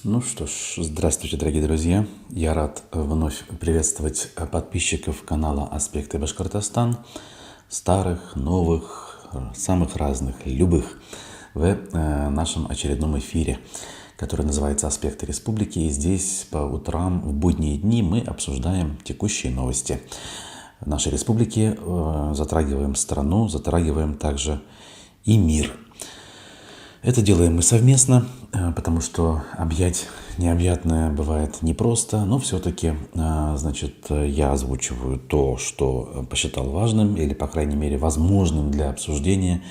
Ну что ж, здравствуйте, дорогие друзья. Я рад вновь приветствовать подписчиков канала «Аспекты Башкортостан», старых, новых, самых разных, любых, в нашем очередном эфире, который называется «Аспекты Республики». И здесь по утрам в будние дни мы обсуждаем текущие новости нашей республики, затрагиваем страну, затрагиваем также и мир. Это делаем мы совместно, потому что объять необъятное бывает непросто, но все-таки, я озвучиваю то, что посчитал важным или, по крайней мере, возможным для обсуждения.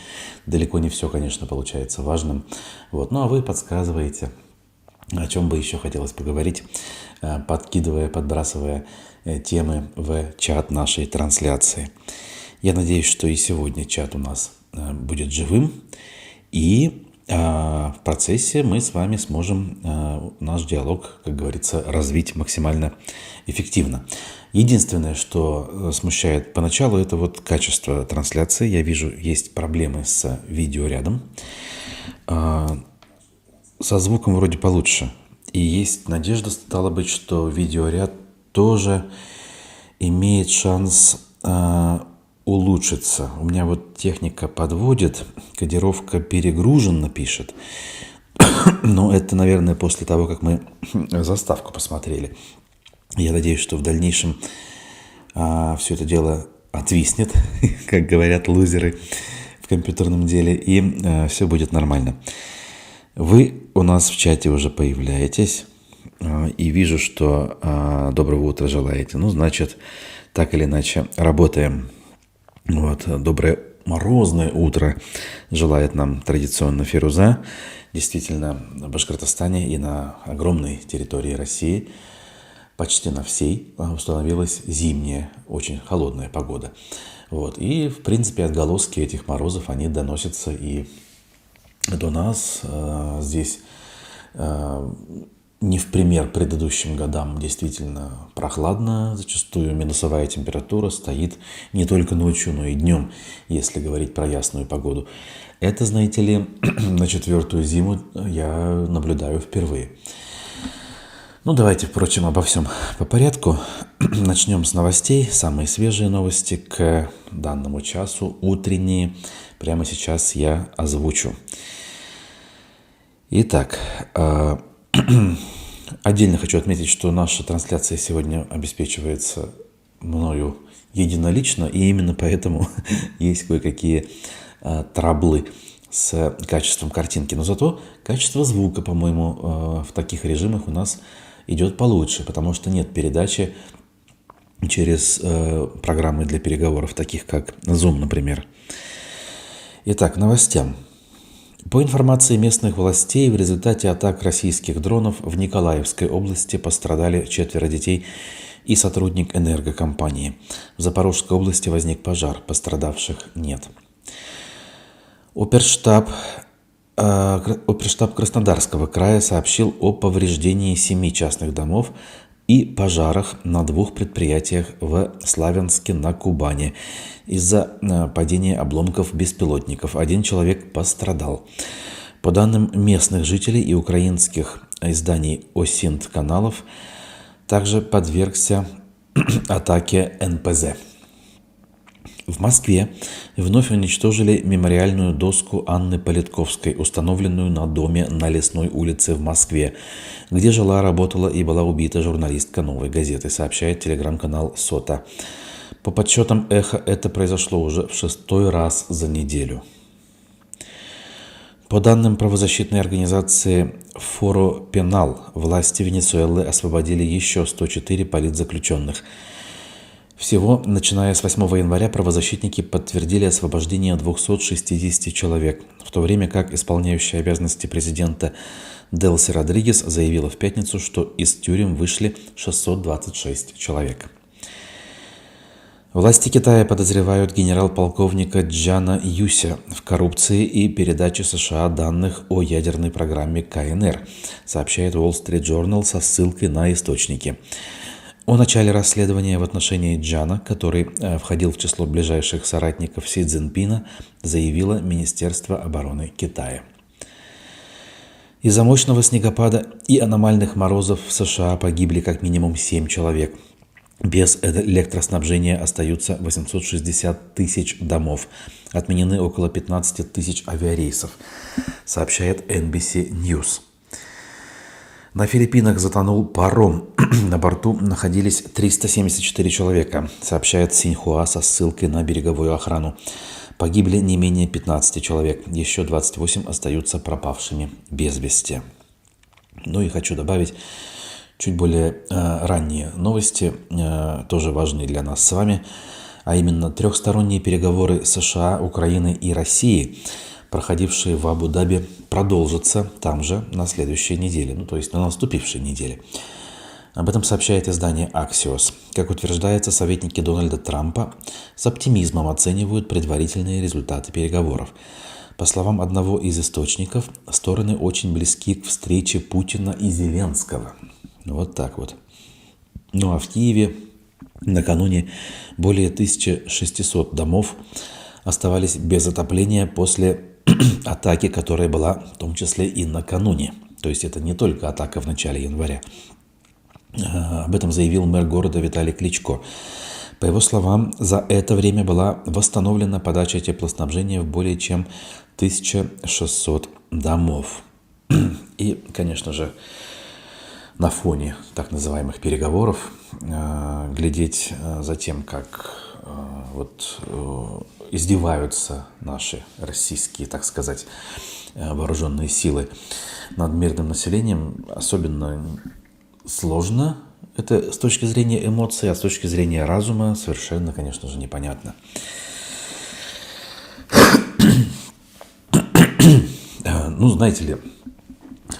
Далеко не все, конечно, получается важным. Ну а вы подсказываете, о чем бы еще хотелось поговорить, подкидывая, подбрасывая темы в чат нашей трансляции. Я надеюсь, что и сегодня чат у нас будет живым, и в процессе мы с вами сможем наш диалог, как говорится, развить максимально эффективно. Единственное, что смущает поначалу, это качество трансляции. Я вижу, есть проблемы с видеорядом. Со звуком вроде получше. И есть надежда, стало быть, что видеоряд тоже имеет шанс улучшится. У меня техника подводит, кодировка перегруженно пишет. Но это, наверное, после того, как мы заставку посмотрели. Я надеюсь, что в дальнейшем все это дело отвиснет, как говорят лузеры в компьютерном деле, и все будет нормально. Вы у нас в чате уже появляетесь, и вижу, что доброго утра желаете. Значит, так или иначе работаем. Доброе морозное утро желает нам традиционно Фируза. Действительно, в Башкортостане и на огромной территории России, почти на всей, установилась зимняя, очень холодная погода. И, в принципе, отголоски этих морозов, они доносятся и до нас. Здесь не в пример предыдущим годам действительно прохладно, зачастую минусовая температура стоит не только ночью, но и днем, если говорить про ясную погоду. Это, знаете ли, на 4-ю зиму я наблюдаю впервые. Давайте, впрочем, обо всем по порядку. Начнем с новостей. Самые свежие новости к данному часу, утренние. Прямо сейчас я озвучу. Итак, отдельно хочу отметить, что наша трансляция сегодня обеспечивается мною единолично, и именно поэтому есть кое-какие траблы с качеством картинки. Но зато качество звука, по-моему, в таких режимах у нас идет получше, потому что нет передачи через программы для переговоров, таких как Zoom, например. Итак, новостям. По информации местных властей, в результате атак российских дронов в Николаевской области пострадали 4 детей и сотрудник энергокомпании. В Запорожской области возник пожар, пострадавших нет. Оперштаб Краснодарского края сообщил о повреждении 7 частных домов и пожарах на 2 предприятиях в Славянске на Кубани из-за падения обломков беспилотников. 1 человек пострадал. По данным местных жителей и украинских изданий ОСИНТ-каналов, также подвергся атаке НПЗ. В Москве вновь уничтожили мемориальную доску Анны Политковской, установленную на доме на Лесной улице в Москве, где жила, работала и была убита журналистка «Новой газеты», сообщает телеграм-канал «Сота». По подсчетам «Эхо» это произошло уже в 6-й раз за неделю. По данным правозащитной организации «Форо Пенал», власти Венесуэлы освободили еще 104 политзаключенных. Всего, начиная с 8 января, правозащитники подтвердили освобождение 260 человек, в то время как исполняющая обязанности президента Делси Родригес заявила в пятницу, что из тюрем вышли 626 человек. Власти Китая подозревают генерал-полковника Джана Юся в коррупции и передаче США данных о ядерной программе КНР, сообщает Wall Street Journal со ссылкой на источники. О начале расследования в отношении Джана, который входил в число ближайших соратников Си Цзиньпина, заявило Министерство обороны Китая. Из-за мощного снегопада и аномальных морозов в США погибли как минимум 7 человек. Без электроснабжения остаются 860 тысяч домов. Отменены около 15 тысяч авиарейсов, сообщает NBC News. На Филиппинах затонул паром. На борту находились 374 человека, сообщает Синьхуа со ссылкой на береговую охрану. Погибли не менее 15 человек, еще 28 остаются пропавшими без вести. Ну и хочу добавить чуть более ранние новости, тоже важные для нас с вами, а именно трехсторонние переговоры США, Украины и России, проходившие в Абу-Даби, продолжатся там же на следующей неделе, то есть на наступившей неделе. Об этом сообщает издание Axios. Как утверждается, советники Дональда Трампа с оптимизмом оценивают предварительные результаты переговоров. По словам одного из источников, стороны очень близки к встрече Путина и Зеленского. Вот так вот. Ну а в Киеве накануне более 1600 домов оставались без отопления после атаки, которая была в том числе и накануне. То есть это не только атака в начале января. Об этом заявил мэр города Виталий Кличко. По его словам, за это время была восстановлена подача теплоснабжения в более чем 1600 домов. И, конечно же, на фоне так называемых переговоров глядеть за тем, как издеваются наши российские, так сказать, вооруженные силы над мирным населением, особенно сложно. Это с точки зрения эмоций, а с точки зрения разума совершенно, конечно же, непонятно. Ну, знаете ли,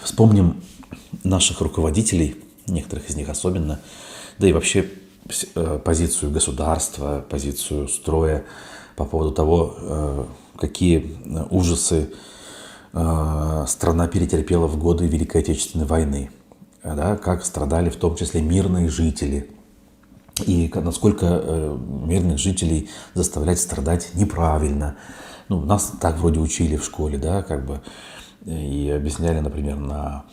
вспомним наших руководителей, некоторых из них особенно, да и вообще позицию государства, позицию строя по поводу того, какие ужасы страна перетерпела в годы Великой Отечественной войны. Да, как страдали в том числе мирные жители. И насколько мирных жителей заставлять страдать неправильно. Нас так вроде учили в школе, да, и объясняли, например, на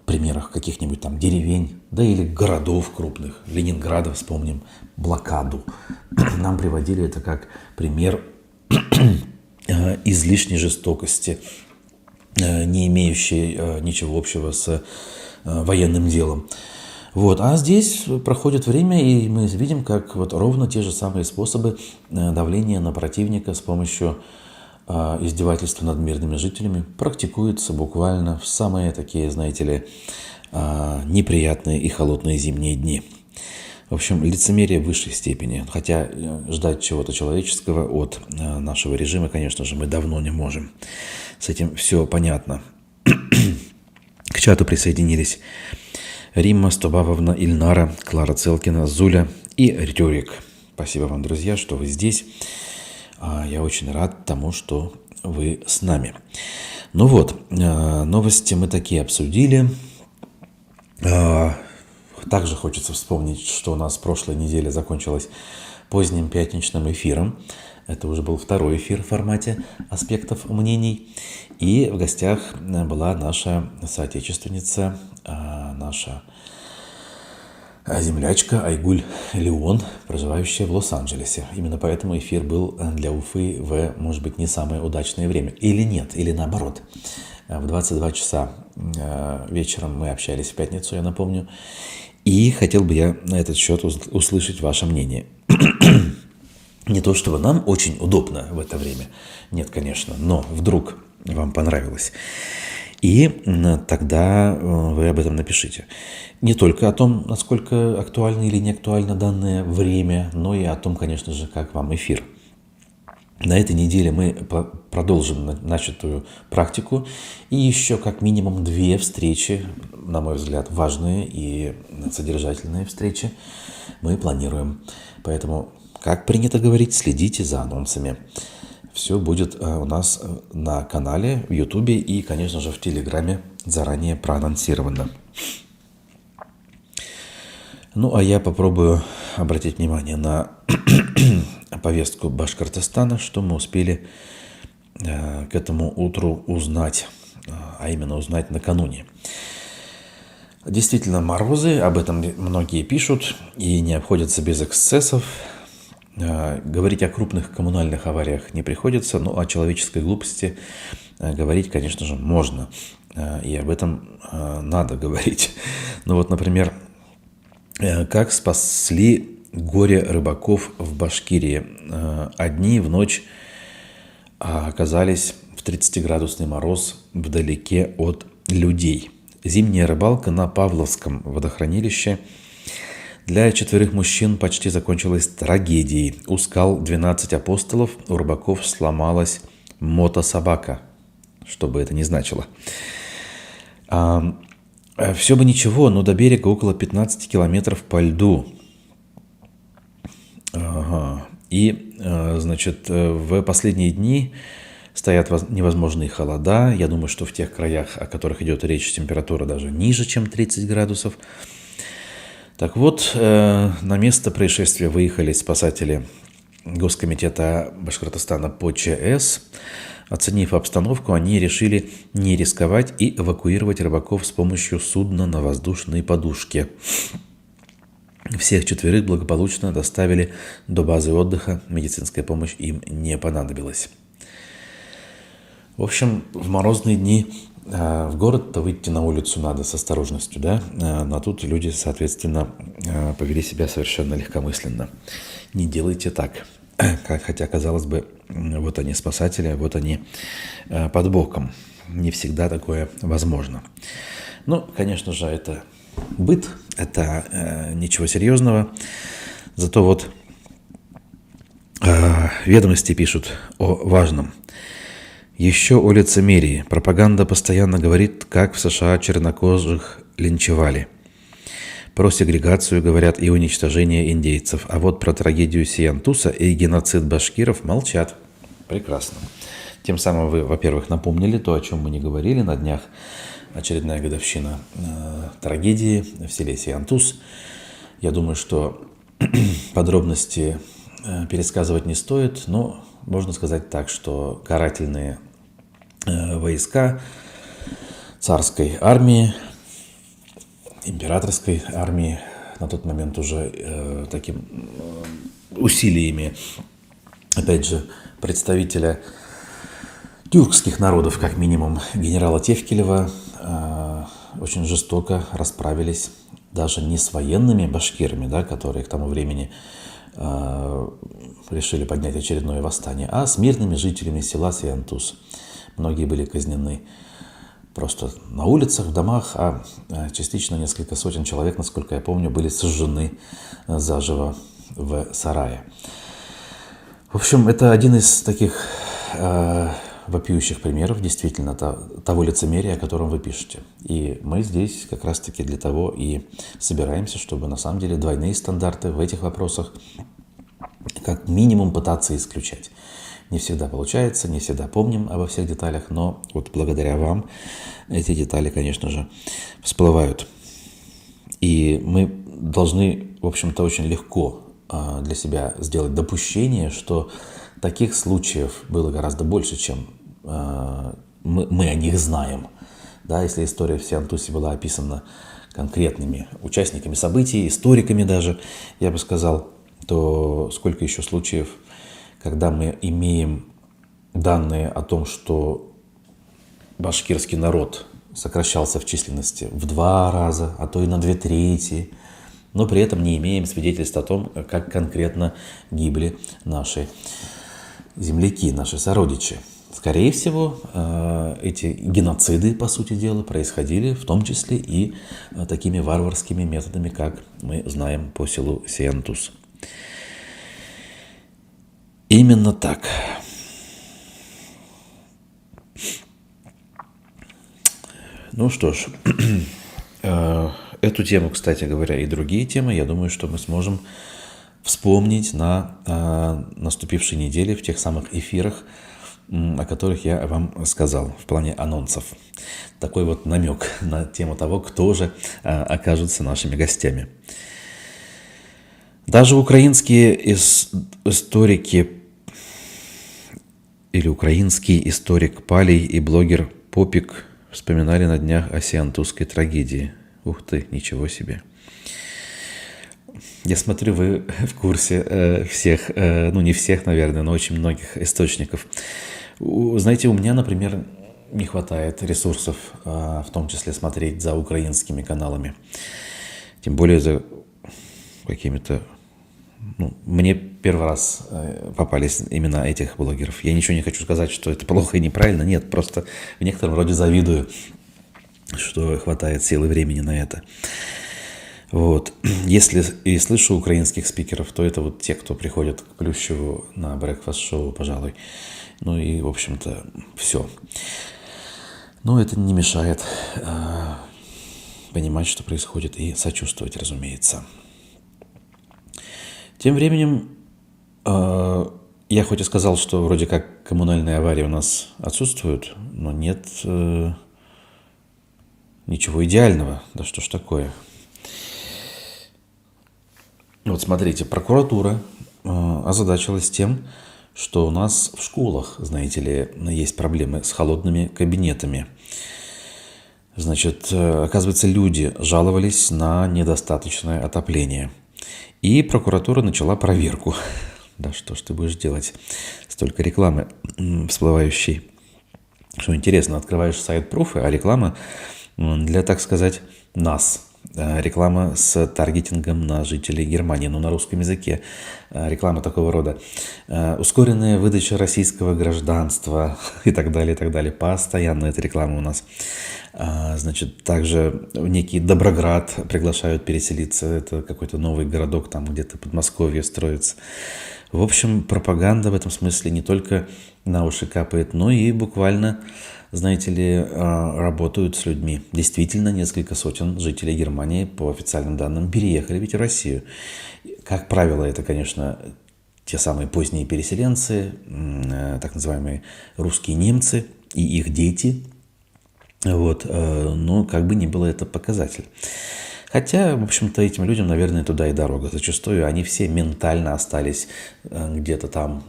примерах каких-нибудь там деревень, да или городов крупных. Ленинграда, вспомним, блокаду. Нам приводили это как пример излишней жестокости, не имеющей ничего общего с военным делом. А здесь проходит время, и мы видим, как ровно те же самые способы давления на противника с помощью издевательства над мирными жителями практикуются буквально в самые такие, знаете ли, неприятные и холодные зимние дни. В общем, лицемерие в высшей степени. Хотя ждать чего-то человеческого от нашего режима, конечно же, мы давно не можем. С этим все понятно. К чату присоединились Римма Стобавовна, Ильнара, Клара Целкина, Зуля и Рюрик. Спасибо вам, друзья, что вы здесь. Я очень рад тому, что вы с нами. Новости мы такие обсудили. Также хочется вспомнить, что у нас прошлой неделе закончилась поздним пятничным эфиром. Это уже был второй эфир в формате аспектов мнений. И в гостях была наша соотечественница, наша землячка Айгуль Леон, проживающая в Лос-Анджелесе. Именно поэтому эфир был для Уфы в, может быть, не самое удачное время. Или нет, или наоборот. В 22 часа вечером мы общались в пятницу, я напомню. И хотел бы я на этот счет услышать ваше мнение. Не то, чтобы нам очень удобно в это время. Нет, конечно, но вдруг вам понравилось. И тогда вы об этом напишите. Не только о том, насколько актуально или не актуально данное время, но и о том, конечно же, как вам эфир. На этой неделе мы продолжим начатую практику. И еще как минимум 2 встречи, на мой взгляд, важные и содержательные встречи мы планируем. Поэтому, как принято говорить, следите за анонсами. Все будет у нас на канале, в Ютубе и, конечно же, в Телеграме заранее проанонсировано. А я попробую обратить внимание на повестку Башкортостана, что мы успели к этому утру узнать а именно узнать накануне. Действительно, морозы, об этом многие пишут, и не обходятся без эксцессов. Говорить о крупных коммунальных авариях не приходится, но о человеческой глупости говорить, конечно же, можно. И об этом надо говорить. Ну вот, например, как спасли горе рыбаков в Башкирии. Одни в ночь оказались в 30-градусный мороз вдалеке от людей. Зимняя рыбалка на Павловском водохранилище для 4 мужчин почти закончилась трагедией. У скал 12 апостолов у рыбаков сломалась мотособака, что бы это ни значило. Все бы ничего, но до берега около 15 километров по льду. И, значит, в последние дни стоят невозможные холода. Я думаю, что в тех краях, о которых идет речь, температура даже ниже, чем 30 градусов. Так вот, на место происшествия выехали спасатели Госкомитета Башкортостана по ЧС. Оценив обстановку, они решили не рисковать и эвакуировать рыбаков с помощью судна на воздушной подушке. Всех 4 благополучно доставили до базы отдыха. Медицинская помощь им не понадобилась. В общем, в морозные дни в город-то выйти на улицу надо с осторожностью, да? Но тут люди, соответственно, повели себя совершенно легкомысленно. Не делайте так. Хотя, казалось бы, вот они спасатели, вот они под боком. Не всегда такое возможно. Ну, конечно же, это быт, это ничего серьезного. Зато вот ведомости пишут о важном. Еще о лицемерии. Пропаганда постоянно говорит, как в США чернокожих линчевали. Про сегрегацию говорят и уничтожение индейцев. А вот про трагедию Сиантуса и геноцид башкиров молчат. Прекрасно. Тем самым вы, во-первых, напомнили то, о чем мы не говорили. На днях очередная годовщина трагедии в селе Сиантус. Я думаю, что подробности пересказывать не стоит, но можно сказать так, что карательные войска царской армии, императорской армии, на тот момент уже таким усилиями, опять же, представителя тюркских народов, как минимум, генерала Тевкелева, очень жестоко расправились даже не с военными башкирами, да, которые к тому времени решили поднять очередное восстание, а с мирными жителями села Сиантус. Многие были казнены просто на улицах, в домах, а частично несколько сотен человек, насколько я помню, были сожжены заживо в сарае. В общем, это один из таких вопиющих примеров действительно того лицемерия, о котором вы пишете. И мы здесь как раз-таки для того и собираемся, чтобы на самом деле двойные стандарты в этих вопросах как минимум пытаться исключать. Не всегда получается, не всегда помним обо всех деталях, но вот благодаря вам эти детали, конечно же, всплывают. И мы должны, в общем-то, очень легко для себя сделать допущение, что таких случаев было гораздо больше, чем мы о них знаем. Да, если история в Сиантусе была описана конкретными участниками событий, историками даже, я бы сказал, то сколько еще случаев, когда мы имеем данные о том, что башкирский народ сокращался в численности в 2 раза, а то и на 2/3, но при этом не имеем свидетельств о том, как конкретно гибли наши земляки, наши сородичи. Скорее всего, эти геноциды, по сути дела, происходили в том числе и такими варварскими методами, как мы знаем по селу Сиантус. Именно так. Ну что ж, эту тему, кстати говоря, и другие темы, я думаю, что мы сможем вспомнить на наступившей неделе в тех самых эфирах, о которых я вам сказал в плане анонсов. Такой вот намек на тему того, кто же окажется нашими гостями. Даже украинские историки или украинский историк Палий и блогер Попик вспоминали на днях о сиантузской трагедии. Ух ты, ничего себе. Я смотрю, вы в курсе всех, ну не всех, наверное, но очень многих источников. Знаете, у меня, например, не хватает ресурсов, в том числе смотреть за украинскими каналами. Тем более за какими-то... Ну, мне первый раз попались именно этих блогеров. Я ничего не хочу сказать, что это плохо и неправильно. Нет, просто в некотором роде завидую, что хватает сил и времени на это. Вот. Если и слышу украинских спикеров, то это вот те, кто приходит к Плющеву на брекфаст-шоу, пожалуй. Ну и, в общем-то, все. Но это не мешает понимать, что происходит, и сочувствовать, разумеется. Тем временем, я хоть и сказал, что вроде как коммунальные аварии у нас отсутствуют, но нет ничего идеального. Да что ж такое? Вот смотрите, прокуратура озадачилась тем, что у нас в школах, знаете ли, есть проблемы с холодными кабинетами. Значит, оказывается, люди жаловались на недостаточное отопление. И прокуратура начала проверку. Да что ж ты будешь делать? Столько рекламы всплывающей. Что интересно, открываешь сайт Пруфы, а реклама для, так сказать, нас. Реклама с таргетингом на жителей Германии, но на русском языке. Реклама такого рода. Ускоренная выдача российского гражданства и так далее, и так далее. Постоянно эта реклама у нас. Значит, также в некий Доброград приглашают переселиться. Это какой-то новый городок, там где-то Подмосковье строится. В общем, пропаганда в этом смысле не только на уши капает, но и буквально, знаете ли, работают с людьми. Действительно, несколько сотен жителей Германии, по официальным данным, переехали ведь в Россию. Как правило, это, конечно, те самые поздние переселенцы, так называемые русские немцы и их дети. Вот, но как бы ни было, это показатель. Хотя, в общем-то, этим людям, наверное, туда и дорога. Зачастую они все ментально остались где-то там,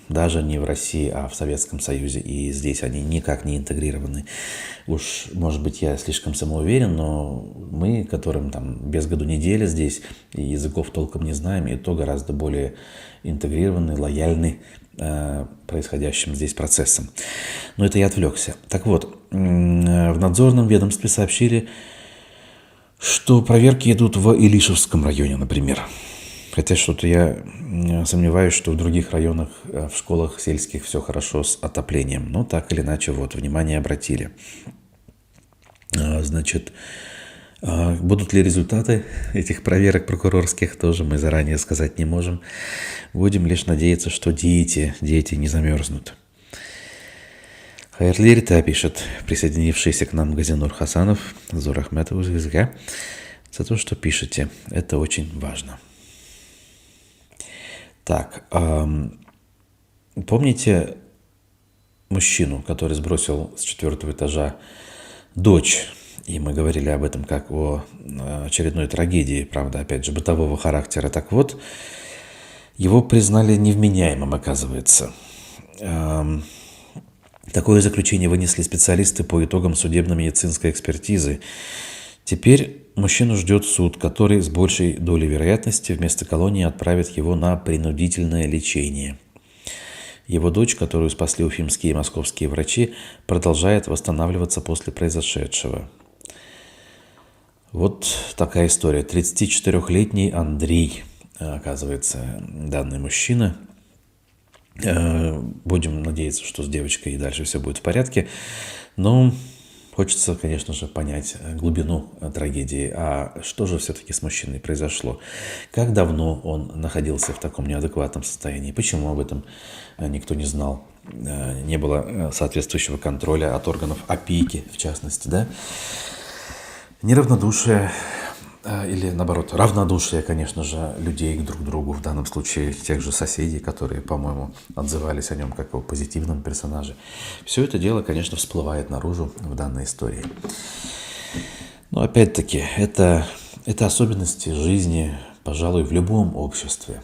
даже не в России, а в Советском Союзе. И здесь они никак не интегрированы. Уж, может быть, я слишком самоуверен, но мы, которым там без году неделя здесь, и языков толком не знаем, и то гораздо более интегрированы, лояльны происходящим здесь процессом. Но это я отвлекся. Так вот, в надзорном ведомстве сообщили, что проверки идут в Илишевском районе, например. Хотя что-то я сомневаюсь, что в других районах, в школах сельских все хорошо с отоплением. Но так или иначе, вот, внимание обратили. Значит, будут ли результаты этих проверок прокурорских, тоже мы заранее сказать не можем. Будем лишь надеяться, что дети не замерзнут. Хайырли Рита пишет, присоединившийся к нам Газинур Хасанов, Зур Ахметов, за то, что пишете. Это очень важно. Так, помните мужчину, который сбросил с 4-го этажа дочь? И мы говорили об этом как о очередной трагедии, правда, опять же, бытового характера. Так вот, его признали невменяемым, оказывается. Такое заключение вынесли специалисты по итогам судебно-медицинской экспертизы. Теперь мужчину ждет суд, который с большей долей вероятности вместо колонии отправит его на принудительное лечение. Его дочь, которую спасли уфимские и московские врачи, продолжает восстанавливаться после произошедшего. Вот такая история. 34-летний Андрей, оказывается, данный мужчина. Будем надеяться, что с девочкой и дальше все будет в порядке. Но хочется, конечно же, понять глубину трагедии. А что же все-таки с мужчиной произошло? Как давно он находился в таком неадекватном состоянии? Почему об этом никто не знал? Не было соответствующего контроля от органов опеки, в частности, да? Неравнодушие или, наоборот, равнодушие, конечно же, людей друг к другу, в данном случае тех же соседей, которые, по-моему, отзывались о нем как о позитивном персонаже. Все это дело, конечно, всплывает наружу в данной истории. Но, опять-таки, это особенности жизни, пожалуй, в любом обществе.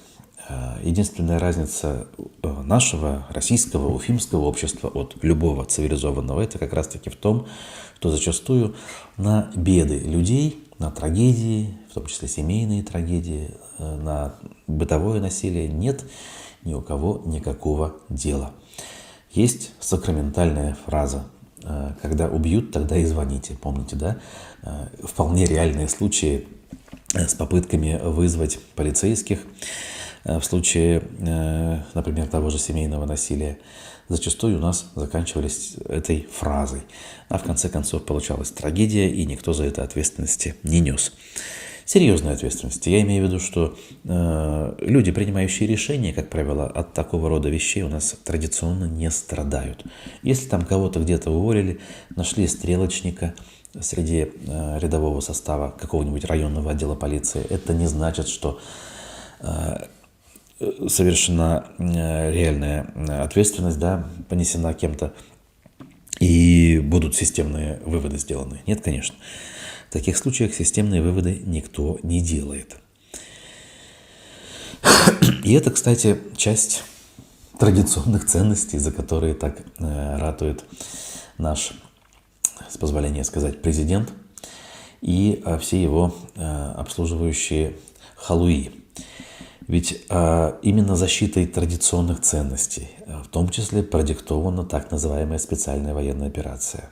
Единственная разница нашего российского, уфимского общества от любого цивилизованного, это как раз-таки в том, что зачастую на беды людей, на трагедии, в том числе семейные трагедии, на бытовое насилие нет ни у кого никакого дела. Есть сакраментальная фраза: когда убьют, тогда и звоните. Помните, да? Вполне реальные случаи с попытками вызвать полицейских в случае, например, того же семейного насилия, зачастую у нас заканчивались этой фразой. А в конце концов получалась трагедия, и никто за это ответственности не нес. Серьезной ответственности. Я имею в виду, что люди, принимающие решения, как правило, от такого рода вещей у нас традиционно не страдают. Если там кого-то где-то уволили, нашли стрелочника среди рядового состава какого-нибудь районного отдела полиции, это не значит, что совершена реальная ответственность, да, понесена кем-то, и будут системные выводы сделаны. Нет, конечно. В таких случаях системные выводы никто не делает. И это, кстати, часть традиционных ценностей, за которые так ратует наш, с позволения сказать, президент и все его обслуживающие халуи. Ведь именно защитой традиционных ценностей, в том числе, продиктована так называемая специальная военная операция.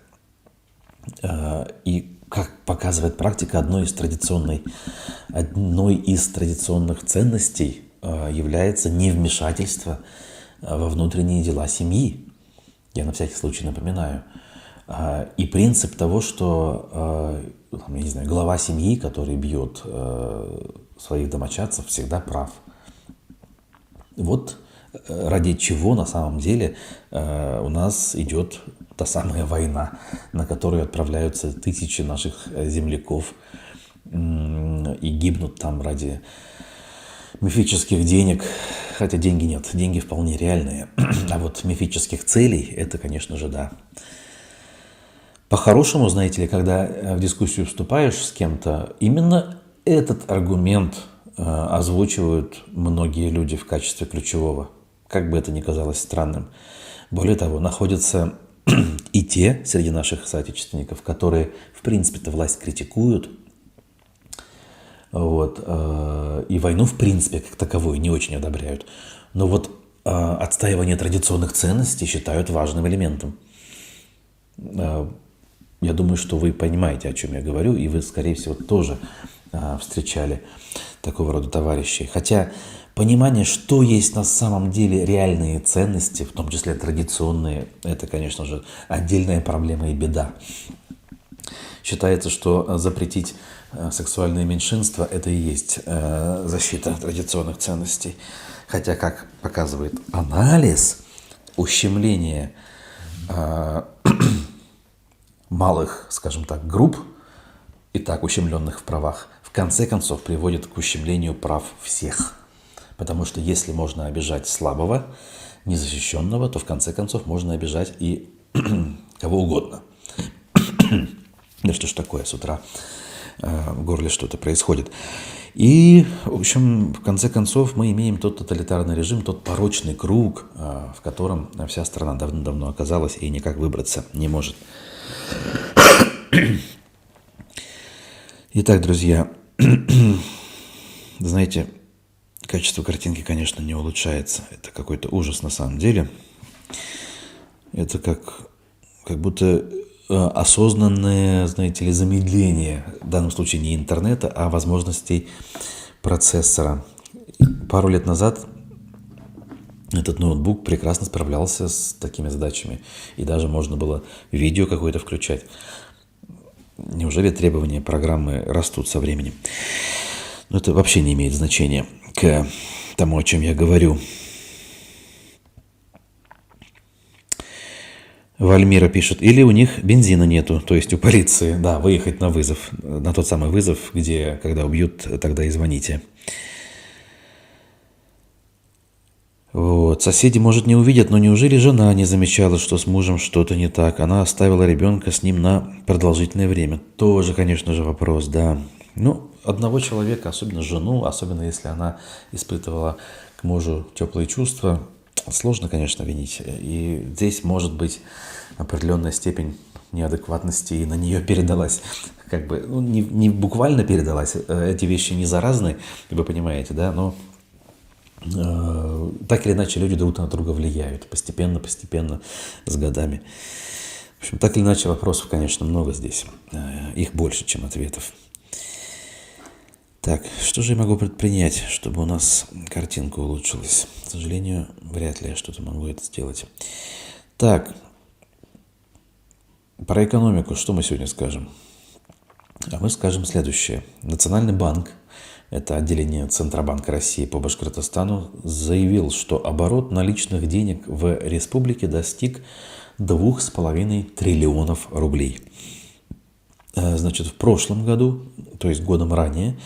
И, как показывает практика, одной из традиционных ценностей является невмешательство во внутренние дела семьи. Я на всякий случай напоминаю. И принцип того, что, я не знаю, глава семьи, который бьет своих домочадцев, всегда прав. Вот ради чего на самом деле у нас идет та самая война, на которую отправляются тысячи наших земляков и гибнут там ради мифических денег. Хотя деньги нет, деньги вполне реальные. А вот мифических целей, это, конечно же, да. По-хорошему, знаете ли, когда в дискуссию вступаешь с кем-то, именно этот аргумент озвучивают многие люди в качестве ключевого, как бы это ни казалось странным. Более того, находятся и те среди наших соотечественников, которые, в принципе-то, власть критикуют, вот, и войну, в принципе, как таковую не очень одобряют. Но вот отстаивание традиционных ценностей считают важным элементом. Я думаю, что вы понимаете, о чем я говорю, и вы, скорее всего, тоже встречали такого рода товарищей. Хотя понимание, что есть на самом деле реальные ценности, в том числе традиционные, это, конечно же, отдельная проблема и беда. Считается, что запретить сексуальные меньшинства – это и есть защита традиционных ценностей. Хотя, как показывает анализ, ущемление малых, скажем так, групп, и так ущемленных в правах, в конце концов приводит к ущемлению прав всех. Потому что если можно обижать слабого, незащищенного, то в конце концов можно обижать и кого угодно. Да что ж такое, с утра в горле что-то происходит. И, в общем, в конце концов мы имеем тот тоталитарный режим, тот порочный круг, в котором вся страна давно-давно оказалась и никак выбраться не может. Итак, друзья, знаете, качество картинки, конечно, не улучшается. Это какой-то ужас на самом деле. Это как будто осознанное, знаете ли, замедление, в данном случае не интернета, а возможностей процессора. Пару лет назад этот ноутбук прекрасно справлялся с такими задачами. И даже можно было видео какое-то включать. Неужели требования программы растут со временем? Но это вообще не имеет значения к тому, о чем я говорю. Вальмира пишет, или у них бензина нету, то есть у полиции. Да, выехать на вызов, на тот самый вызов, где, когда убьют, тогда и звоните. Вот. Соседи, может, не увидят, но неужели жена не замечала, что с мужем что-то не так? Она оставила ребенка с ним на продолжительное время. Тоже, конечно же, вопрос, да. Ну, одного человека, особенно жену, особенно если она испытывала к мужу теплые чувства, сложно, конечно, винить. И здесь может быть определенная степень неадекватности, и на нее передалась, как бы, ну, не буквально передалась, эти вещи не заразны, вы понимаете, да, но так или иначе люди друг на друга влияют, постепенно, с годами. В общем, так или иначе вопросов, конечно, много здесь, их больше, чем ответов. Так, что же я могу предпринять, чтобы у нас картинка улучшилась? К сожалению, вряд ли я что-то могу это сделать. Так, про экономику что мы сегодня скажем? А мы скажем следующее. Национальный банк, это отделение Центробанка России по Башкортостану, заявил, что оборот наличных денег в республике достиг 2,5 триллионов рублей. Значит, в прошлом году, то есть годом ранее,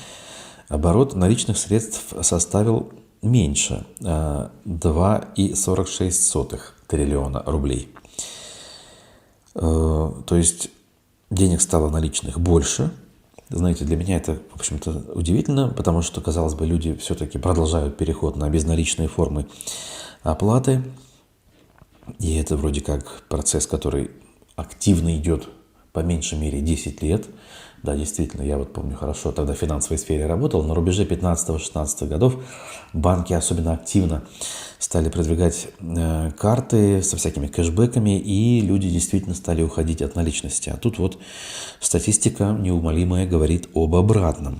оборот наличных средств составил меньше – 2,46 триллиона рублей. То есть денег стало наличных больше. Знаете, для меня это, в общем-то, удивительно, потому что, казалось бы, люди все-таки продолжают переход на безналичные формы оплаты. И это вроде как процесс, который активно идет по меньшей мере 10 лет. Да, действительно, я вот помню хорошо, тогда в финансовой сфере работал. На рубеже 15-16 годов банки особенно активно стали продвигать карты со всякими кэшбэками, и люди действительно стали уходить от наличности. А тут вот статистика неумолимая говорит об обратном.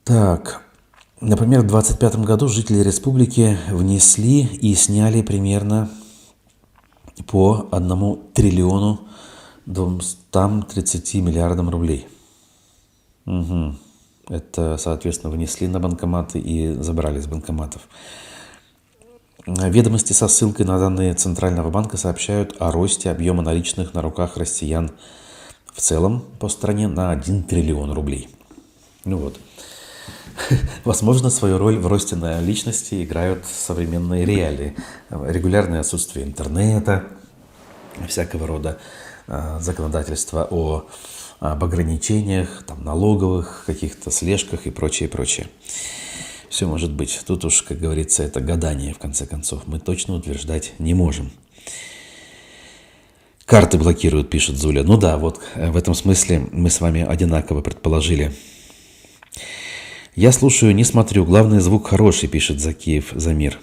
Так, например, в 2025 году жители республики внесли и сняли примерно по 1 триллиону 230 миллиардам рублей. Угу. Это, соответственно, внесли на банкоматы и забрали из банкоматов. Ведомости со ссылкой на данные Центрального банка сообщают о росте объема наличных на руках россиян в целом по стране на 1 триллион рублей. Ну вот. Возможно, свою роль в росте наличности играют современные реалии. Регулярное отсутствие интернета, всякого рода законодательства об ограничениях, там, налоговых, каких-то слежках и прочее, прочее. Все может быть. Тут уж, как говорится, это гадание, в конце концов. Мы точно утверждать не можем. Карты блокируют, пишет Зуля. Ну да, вот в этом смысле мы с вами одинаково предположили. Я слушаю, не смотрю. Главный звук хороший, пишет Закиев Замир.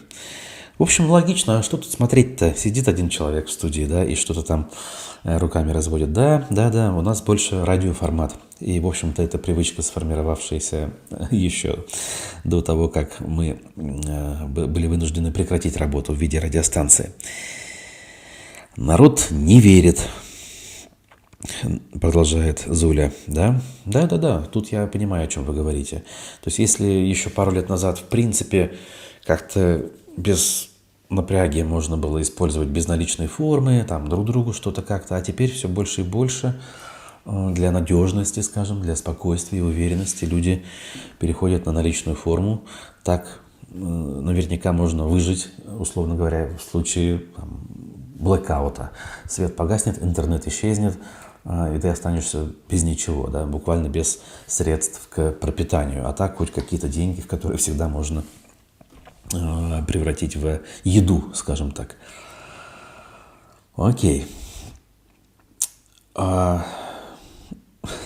В общем, логично. А что тут смотреть-то? Сидит один человек в студии, да, и что-то там руками разводит. Да, у нас больше радиоформат. И, в общем-то, это привычка, сформировавшаяся еще до того, как мы были вынуждены прекратить работу в виде радиостанции. Народ не верит, продолжает Зуля. Да, тут я понимаю, о чем вы говорите. То есть, если еще пару лет назад, в принципе, как-то без напряги можно было использовать безналичные формы, там друг другу что-то как-то, а теперь все больше и больше для надежности, скажем, для спокойствия и уверенности люди переходят на наличную форму. Так наверняка можно выжить, условно говоря, в случае блэкаута. Свет погаснет, интернет исчезнет, и ты останешься без ничего, да, буквально без средств к пропитанию. А так хоть какие-то деньги, в которые всегда можно превратить в еду, скажем так. Окей.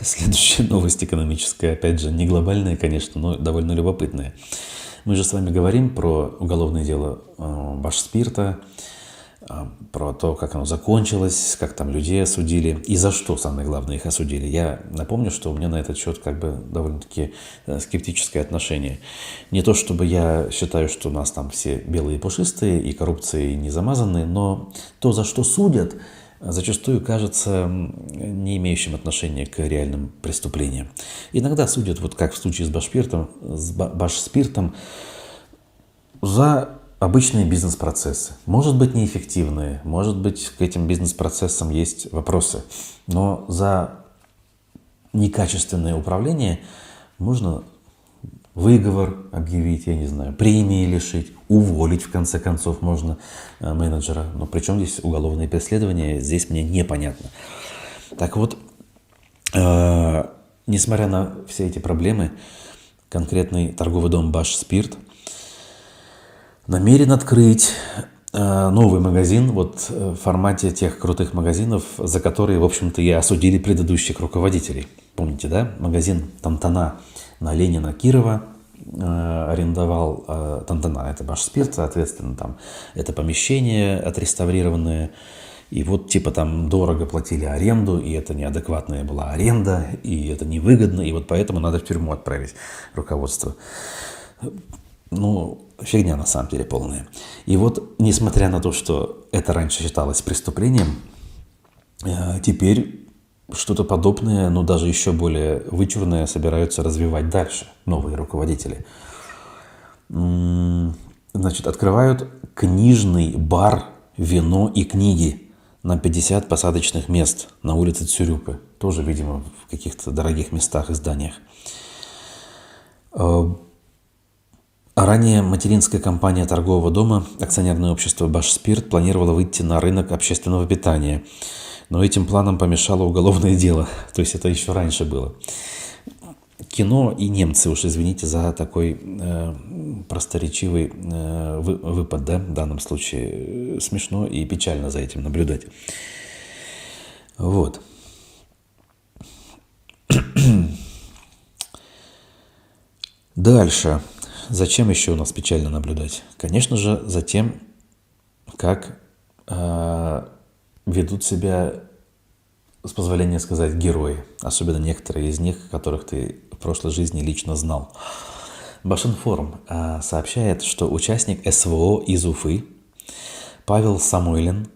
Следующая новость экономическая, опять же, не глобальная, конечно, но довольно любопытная. Мы же с вами говорим про уголовное дело Башспирта, про то, как оно закончилось, как там людей осудили и за что, самое главное, их осудили. Я напомню, что у меня на этот счет как бы довольно-таки скептическое отношение. Не то, чтобы я считаю, что у нас там все белые и пушистые и коррупцией не замазаны, но то, за что судят, зачастую кажется не имеющим отношения к реальным преступлениям. Иногда судят, вот как в случае с Башспиртом, за обычные бизнес-процессы. Может быть, неэффективные, может быть, к этим бизнес-процессам есть вопросы, но за некачественное управление можно выговор объявить, я не знаю, премии лишить, уволить, в конце концов, можно менеджера. Но при чем здесь уголовное преследование, здесь мне непонятно. Так вот, несмотря на все эти проблемы, конкретный торговый дом «Башспирт» намерен открыть новый магазин вот в формате тех крутых магазинов, за которые, в общем-то, и осудили предыдущих руководителей. Помните, да? Магазин «Тантана» на Ленина Кирова арендовал. «Тантана» — это «Башспирт», соответственно, там это помещение отреставрированное. И вот типа там дорого платили аренду, и это неадекватная была аренда, и это невыгодно, и вот поэтому надо в тюрьму отправить руководство. Ну, фигня на самом деле полная. И вот, несмотря на то, что это раньше считалось преступлением, теперь что-то подобное, но даже еще более вычурное собираются развивать дальше новые руководители. Значит, открывают книжный бар «Вино и книги» на 50 посадочных мест на улице Цюрюпы. Тоже, видимо, в каких-то дорогих местах и зданиях. А ранее материнская компания торгового дома, акционерное общество «Башспирт», планировала выйти на рынок общественного питания. Но этим планам помешало уголовное дело. То есть это еще раньше было. Кино и немцы, уж извините за такой просторечивый выпад, да, в данном случае. Смешно и печально за этим наблюдать. Вот. Дальше. Зачем еще у нас печально наблюдать? Конечно же, за тем, как ведут себя, с позволения сказать, герои. Особенно некоторые из них, которых ты в прошлой жизни лично знал. Башинформ сообщает, что участник СВО из Уфы Павел Самойлин,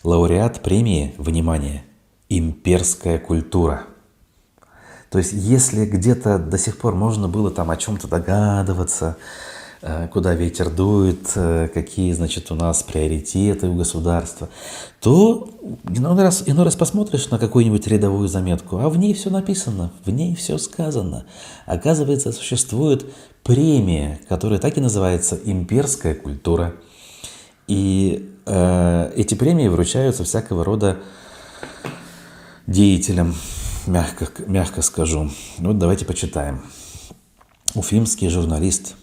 лауреат премии, внимание, «Имперская культура». То есть, если где-то до сих пор можно было там о чем-то догадываться, куда ветер дует, какие, значит, у нас приоритеты у государства, то иной раз посмотришь на какую-нибудь рядовую заметку, а в ней все написано, в ней все сказано. Оказывается, существует премия, которая так и называется «Имперская культура». И эти премии вручаются всякого рода деятелям, мягко скажу. Вот давайте почитаем. Уфимский журналист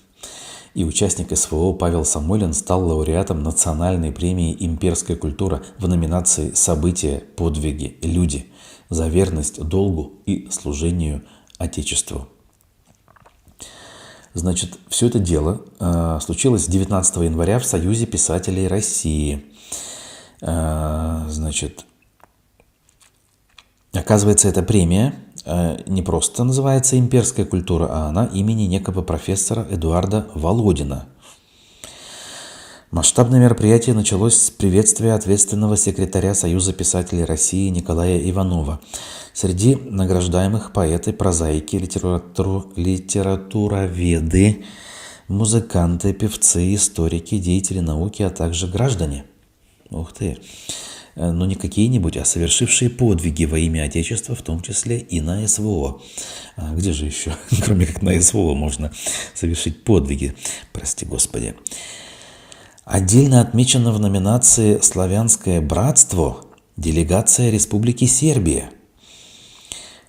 и участник СВО Павел Самойлин стал лауреатом национальной премии «Имперская культура» в номинации «События, подвиги, люди» за верность долгу и служению Отечеству. Значит, все это дело случилось 19 января в Союзе писателей России. Значит, оказывается, эта премия не просто называется «Имперская культура», а она имени некого профессора Эдуарда Володина. Масштабное мероприятие началось с приветствия ответственного секретаря Союза писателей России Николая Иванова. Среди награждаемых поэты, прозаики, литературоведы, музыканты, певцы, историки, деятели науки, а также граждане. Ух ты! Но не какие-нибудь, а совершившие подвиги во имя Отечества, в том числе и на СВО. А где же еще, кроме как на СВО, можно совершить подвиги? Прости Господи. Отдельно отмечено в номинации «Славянское братство» делегация Республики Сербия.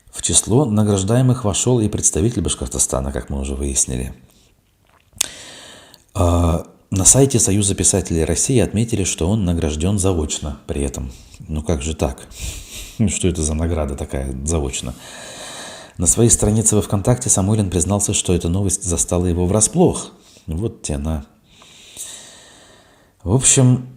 В число награждаемых вошел и представитель Башкортостана, как мы уже выяснили. На сайте Союза писателей России отметили, что он награжден заочно при этом. Ну как же так? Что это за награда такая заочно? На своей странице во ВКонтакте Самойлин признался, что эта новость застала его врасплох. Вот те на. В общем,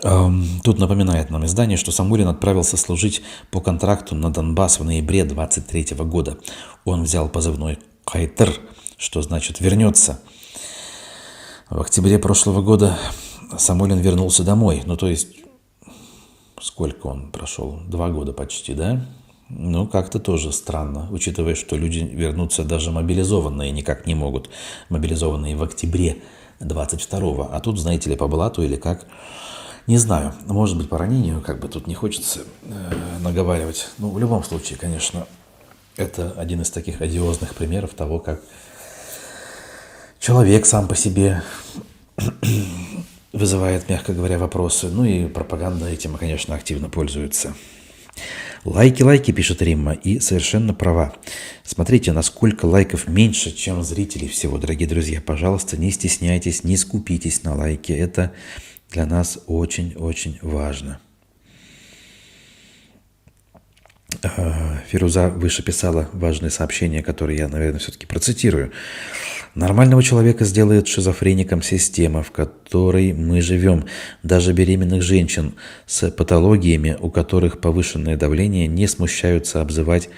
тут напоминает нам издание, что Самойлин отправился служить по контракту на Донбасс в ноябре 23 года. Он взял позывной «Кайтер», что значит «вернется». В октябре прошлого года Самойлин вернулся домой. Ну, то есть, сколько он прошел? 2 года почти, да? Ну, как-то тоже странно, учитывая, что люди вернуться даже мобилизованные никак не могут. Мобилизованные в октябре 22-го. А тут, знаете ли, по блату или как? Не знаю. Может быть, по ранению, как бы тут не хочется наговаривать. Ну, в любом случае, конечно, это один из таких одиозных примеров того, как человек сам по себе вызывает, мягко говоря, вопросы. Ну и пропаганда этим, конечно, активно пользуется. Лайки, лайки, пишет Римма, и совершенно права. Смотрите, насколько лайков меньше, чем зрителей всего, дорогие друзья. Пожалуйста, не стесняйтесь, не скупитесь на лайки. Это для нас очень-очень важно. Фируза выше писала важное сообщение, которое я, наверное, все-таки процитирую. Нормального человека сделает шизофреником система, в которой мы живем. Даже беременных женщин с патологиями, у которых повышенное давление, не смущаются обзывать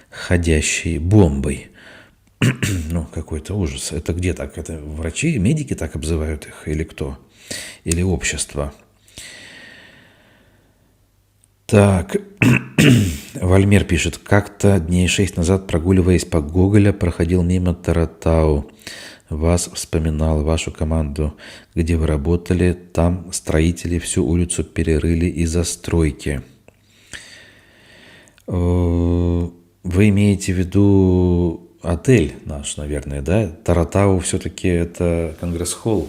ходящей бомбой. Ну, какой-то ужас. Это где так? Это врачи, медики так обзывают их? Или кто? Или общество? Так, Вальмир пишет. Как-то дней 6 назад, прогуливаясь по Гоголя, проходил мимо Таратау. Вас вспоминал, вашу команду, где вы работали. Там строители всю улицу перерыли из-за стройки. Вы имеете в виду отель наш, наверное, да? Таратау все-таки это Конгресс-холл.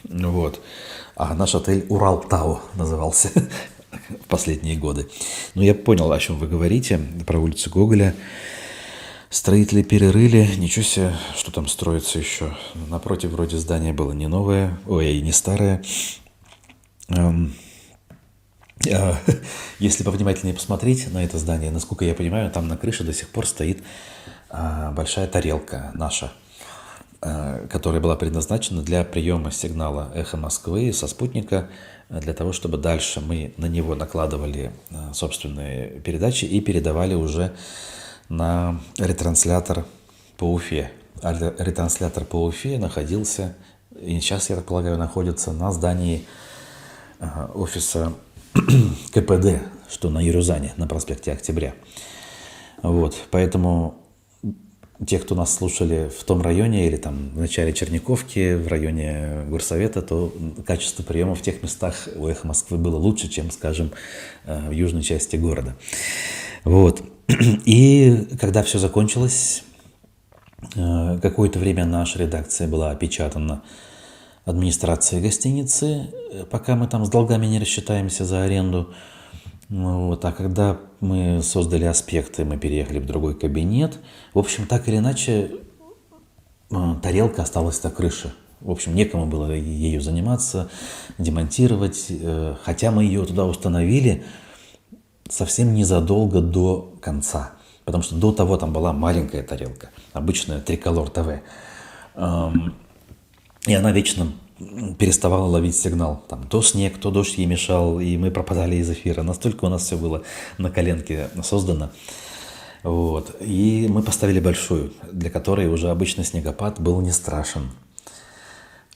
Вот. А наш отель Уралтау назывался в последние годы. Ну, я понял, о чем вы говорите, про улицу Гоголя. Строители перерыли, ничего себе, что там строится еще. Напротив вроде здание было не новое, не старое. Если повнимательнее посмотреть на это здание, насколько я понимаю, там на крыше до сих пор стоит большая тарелка наша, которая была предназначена для приема сигнала «Эхо Москвы» со спутника, для того, чтобы дальше мы на него накладывали собственные передачи и передавали уже на ретранслятор по Уфе. А ретранслятор по Уфе находился, и сейчас, я так полагаю, находится на здании офиса КПД, что на Ярузане, на проспекте Октября. Вот, поэтому те, кто нас слушали в том районе или там в начале Черниковки, в районе Горсовета, то качество приема в тех местах у «Эхо Москвы» было лучше, чем, скажем, в южной части города. Вот. И когда все закончилось, какое-то время наша редакция была опечатана администрацией гостиницы, пока мы там с долгами не рассчитаемся за аренду. Вот. А когда мы создали аспекты, мы переехали в другой кабинет. В общем, так или иначе, тарелка осталась на крыше. В общем, некому было ею заниматься, демонтировать. Хотя мы ее туда установили совсем незадолго до конца. Потому что до того там была маленькая тарелка, обычная Триколор ТВ. И она вечно переставала ловить сигнал. Там то снег, то дождь ей мешал, и мы пропадали из эфира. Настолько у нас все было на коленке создано. Вот. И мы поставили большую, для которой уже обычный снегопад был не страшен.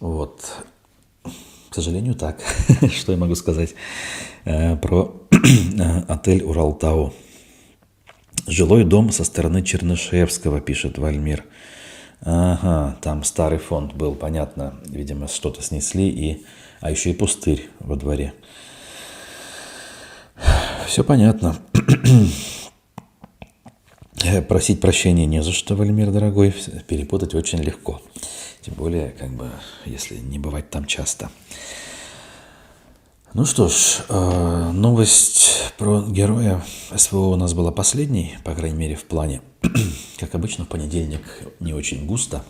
Вот. К сожалению, так. Что я могу сказать про отель Уралтау. Жилой дом со стороны Чернышевского, пишет Вальмир. Ага, там старый фонд был, понятно. Видимо, что-то снесли, а еще и пустырь во дворе. Все понятно. Просить прощения не за что, Вальмир, дорогой. Перепутать очень легко. Тем более, если не бывать там часто. Ну что ж, новость про героя СВО у нас была последней, по крайней мере, в плане. Как обычно, в понедельник не очень густо.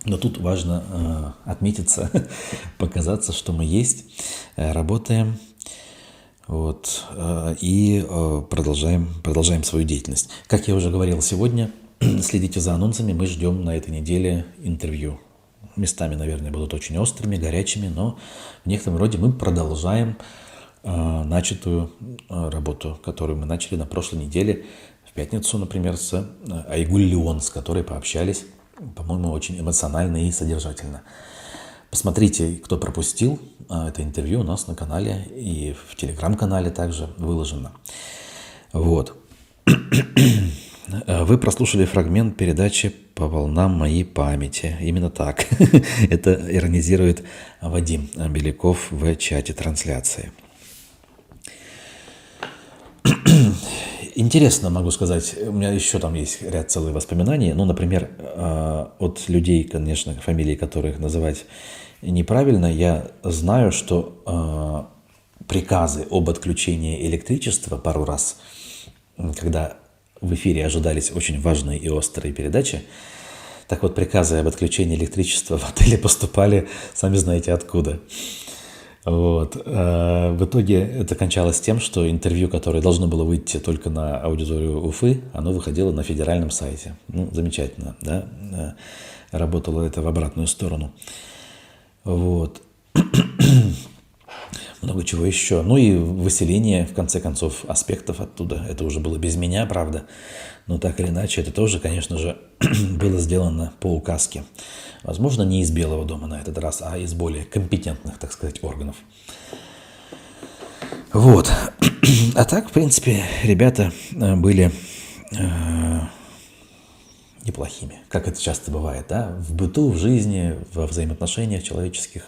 Но тут важно отметиться, показаться, что мы есть, работаем. Вот, и продолжаем свою деятельность. Как я уже говорил сегодня, следите за анонсами, мы ждем на этой неделе интервью. Местами, наверное, будут очень острыми, горячими, но в некотором роде мы продолжаем начатую работу, которую мы начали на прошлой неделе, в пятницу, например, с Айгуль Леон, с которой пообщались, по-моему, очень эмоционально и содержательно. Посмотрите, кто пропустил это интервью у нас на канале и в телеграм-канале также выложено. Вот. Вы прослушали фрагмент передачи «По волнам моей памяти». Именно так. Это иронизирует Вадим Беляков в чате трансляции. Интересно, могу сказать, у меня еще там есть ряд целых воспоминаний. Ну, например, от людей, конечно, фамилии которых называть неправильно, я знаю, что приказы об отключении электричества пару раз, когда в эфире ожидались очень важные и острые передачи. Так вот, приказы об отключении электричества в отеле поступали, сами знаете откуда. Вот. В итоге это кончалось тем, что интервью, которое должно было выйти только на аудиторию Уфы, оно выходило на федеральном сайте. Ну, замечательно, да? Работало это в обратную сторону. Вот. Много чего еще. Ну и выселение, в конце концов, аспектов оттуда. Это уже было без меня, правда. Но так или иначе, это тоже, конечно же, было сделано по указке. Возможно, не из Белого дома на этот раз, а из более компетентных, так сказать, органов. Вот. А так, в принципе, ребята были неплохими, как это часто бывает, да, в быту, в жизни, во взаимоотношениях человеческих.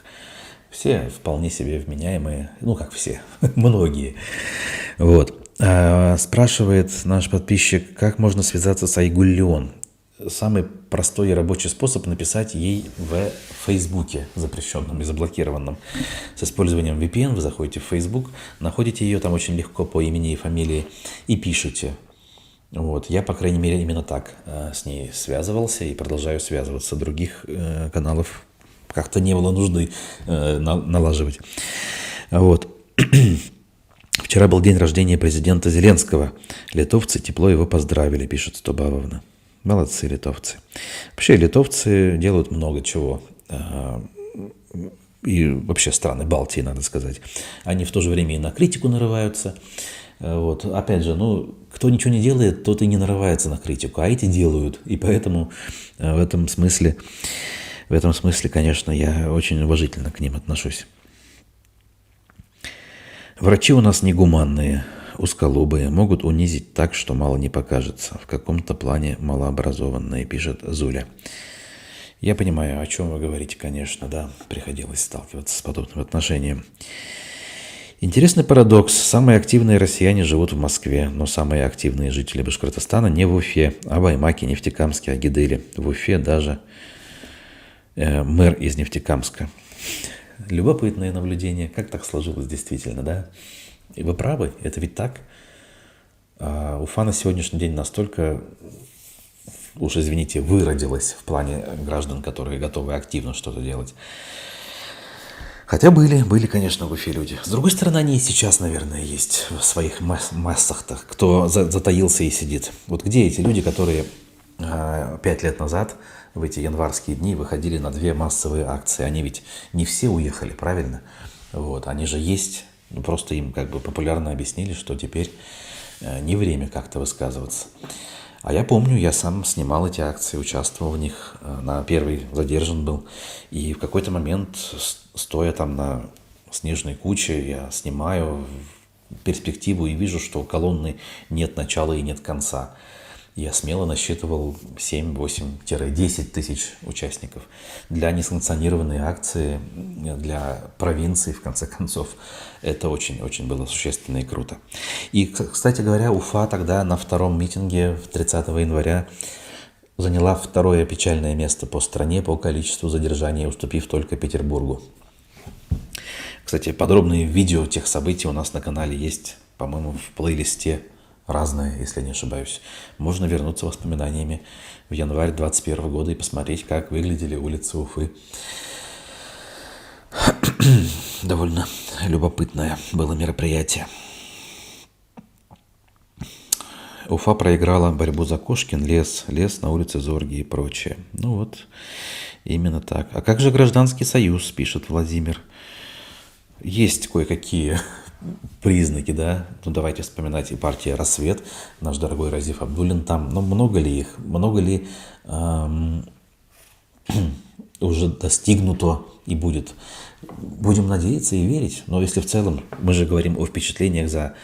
Все вполне себе вменяемые, ну, как все, многие. Вот. Спрашивает наш подписчик, как можно связаться с Айгуль Леон. Самый простой и рабочий способ написать ей в Фейсбуке, запрещенном и заблокированном. С использованием VPN вы заходите в Facebook, находите ее там очень легко по имени и фамилии и пишете. Вот. Я, по крайней мере, именно так с ней связывался и продолжаю связываться. Других каналов как-то не было нужды налаживать. Вот. Вчера был день рождения президента Зеленского. Литовцы тепло его поздравили, пишет Стобавовна. Молодцы литовцы. Вообще литовцы делают много чего. И вообще страны Балтии, надо сказать. Они в то же время и на критику нарываются. Вот. Опять же, ну, кто ничего не делает, тот и не нарывается на критику. А эти делают. И поэтому в этом смысле, конечно, я очень уважительно к ним отношусь. Врачи у нас негуманные, узколобые, могут унизить так, что мало не покажется. В каком-то плане малообразованные, пишет Зуля. Я понимаю, о чем вы говорите, конечно, да, приходилось сталкиваться с подобным отношением. Интересный парадокс. Самые активные россияне живут в Москве, но самые активные жители Башкортостана не в Уфе, а в Баймаке, Нефтекамске, Агиделе. В Уфе даже мэр из Нефтекамска. Любопытное наблюдение. Как так сложилось действительно, да? И вы правы, это ведь так. Уфа на сегодняшний день настолько, уж извините, выродилась в плане граждан, которые готовы активно что-то делать. Хотя были, конечно, в Уфе люди. С другой стороны, они и сейчас, наверное, есть в своих массах-то, кто затаился и сидит. Вот где эти люди, которые 5 лет назад, в эти январские дни, выходили на 2 массовые акции? Они ведь не все уехали, правильно? Вот, они же есть. Просто им как бы популярно объяснили, что теперь не время как-то высказываться. А я помню, я сам снимал эти акции, участвовал в них, на первый задержан был. И в какой-то момент, стоя там на снежной куче, я снимаю перспективу и вижу, что у колонны нет начала и нет конца. Я смело насчитывал 7, 8-10 тысяч участников. Для несанкционированной акции, для провинции, в конце концов, это очень-очень было существенно и круто. И, кстати говоря, Уфа тогда на втором митинге 30 января заняла 2-е печальное место по стране по количеству задержаний, уступив только Петербургу. Кстати, подробные видео тех событий у нас на канале есть, по-моему, в плейлисте разные, если не ошибаюсь. Можно вернуться воспоминаниями в январь 2021 года и посмотреть, как выглядели улицы Уфы. Довольно любопытное было мероприятие. Уфа проиграла борьбу за Кошкин лес на улице Зорги и прочее. Ну вот, именно так. А как же гражданский союз, пишет Владимир. Есть кое-какие признаки, да. Ну, давайте вспоминать и партия «Рассвет», наш дорогой Разиф Абдуллин там. Но много ли их? Много ли уже достигнуто и будет? Будем надеяться и верить. Но если в целом, мы же говорим о впечатлениях за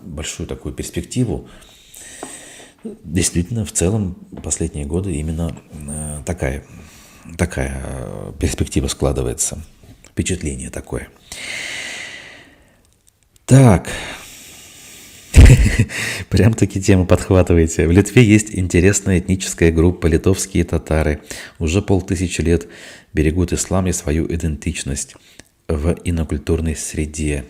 большую такую перспективу, действительно, в целом, последние годы именно такая перспектива складывается. Впечатление такое. Так. Прям-таки тему подхватываете. В Литве есть интересная этническая группа литовские татары. Уже 500 лет берегут ислам и свою идентичность в инокультурной среде.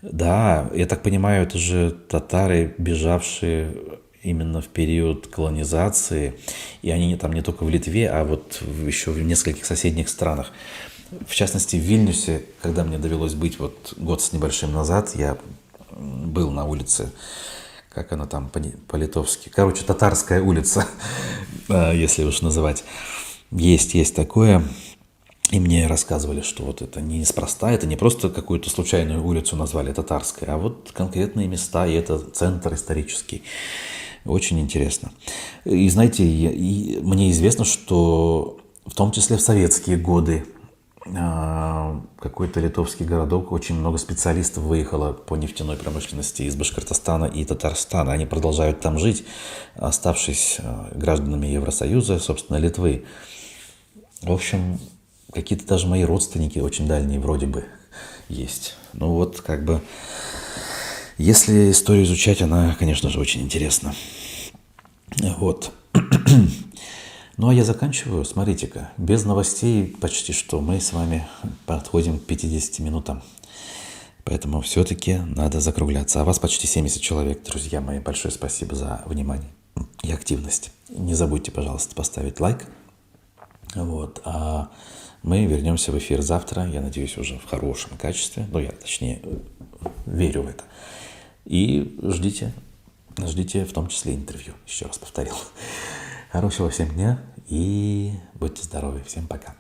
Да, я так понимаю, это же татары, бежавшие именно в период колонизации, и они там не только в Литве, а вот еще в нескольких соседних странах. В частности, в Вильнюсе, когда мне довелось быть вот год с небольшим назад, я был на улице, как она там по-литовски, короче, Татарская улица, если уж называть. Есть такое. И мне рассказывали, что вот это не неспроста, это не просто какую-то случайную улицу назвали Татарской, а вот конкретные места, и это центр исторический. Очень интересно. И знаете, мне известно, что в том числе в советские годы какой-то литовский городок, очень много специалистов выехало по нефтяной промышленности из Башкортостана и Татарстана. Они продолжают там жить, оставшись гражданами Евросоюза, собственно, Литвы. В общем, какие-то даже мои родственники очень дальние вроде бы есть. Ну вот, как бы, если историю изучать, она, конечно же, очень интересна. Вот. Ну, а я заканчиваю. Смотрите-ка, без новостей почти что мы с вами подходим к 50 минутам. Поэтому все-таки надо закругляться. А вас почти 70 человек, друзья мои. Большое спасибо за внимание и активность. Не забудьте, пожалуйста, поставить лайк. Вот. А мы вернемся в эфир завтра, я надеюсь, уже в хорошем качестве. Ну, я, точнее, верю в это. И ждите в том числе интервью. Еще раз повторил. Хорошего всем дня и будьте здоровы. Всем пока.